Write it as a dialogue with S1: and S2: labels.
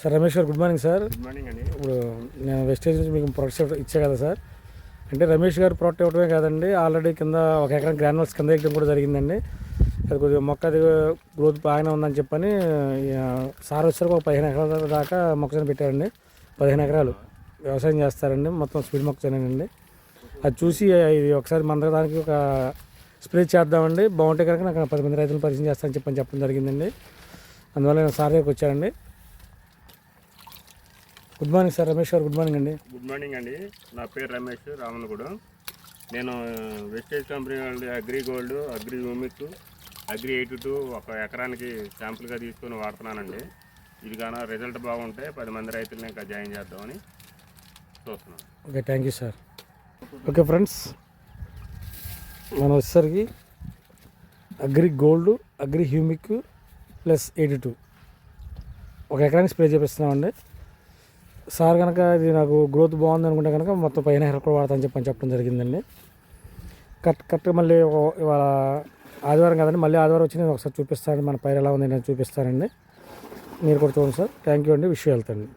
S1: Sir Ramesh గారు good morning sir.
S2: Good morning అండి.
S1: ఇప్పుడు నేను వెస్టేజ్ నుంచి మీకు ప్రొడక్ట్స్ ఇచ్చా కదా సార్. అంటే రమేష్ గారు ప్రోడక్ట్ ఇవ్వడమే కాదండి, ఆల్రెడీ కింద ఒక ఎకరం గ్రాన్యుల్స్ కింద వేయడం కూడా జరిగిందండి. అది కొద్దిగా మొక్క అది గ్రోత్ బాగానే ఉందని చెప్పని సార్ వచ్చేసరికి ఒక 15 ఎకరాల దాకా మొక్కజొన్న పెట్టారండి. 15 ఎకరాలు వ్యవసాయం చేస్తారండి, మొత్తం స్పీడ్ మొక్కజొన్నండి. అది చూసి ఇది ఒకసారి మన దానికి ఒక స్ప్రే చేద్దామండి, బాగుంటే కనుక నాకు 10 మంది రైతులను పరిచయం చేస్తానని చెప్పడం జరిగిందండి. అందువల్ల నేను సార్ దగ్గరికి వచ్చానండి. గుడ్ మార్నింగ్ సార్ రమేష్ గారు. గుడ్ మార్నింగ్ అండి.
S2: గుడ్ మార్నింగ్ అండి. నా పేరు రమేష్ రామన్నగూడెం. నేను వెస్టేజ్ కంపెనీ వాళ్ళు agri gold, agri humic, agri 82 ఒక ఎకరానికి శాంపుల్గా తీసుకొని వాడుతున్నానండి. ఇది కానీ రిజల్ట్ బాగుంటే 10 మంది రైతులను ఇంకా జాయిన్ చేద్దామని చూస్తున్నాను.
S1: Okay, thank you sir. Okay friends, మనం వచ్చేసరికి agri gold, agri humic plus 82 ఒక ఎకరానికి స్ప్రే చేపిస్తున్నామండి. సార్ కనుక ఇది నాకు గ్రోత్ బాగుంది అనుకుంటే కనుక మొత్తం 15 ఎకరాలు కూడా వాడతాను చెప్పడం జరిగిందండి. కరెక్ట్ మళ్ళీ ఇవాళ ఆదివారం కదండి, మళ్ళీ ఆదివారం వచ్చి నేను ఒకసారి చూపిస్తాను, మన పైరు ఎలా ఉంది నేను చూపిస్తానండి. మీరు కూడా చూడండి సార్. థ్యాంక్ యూ అండి. విష్ యూ వెళ్తాను.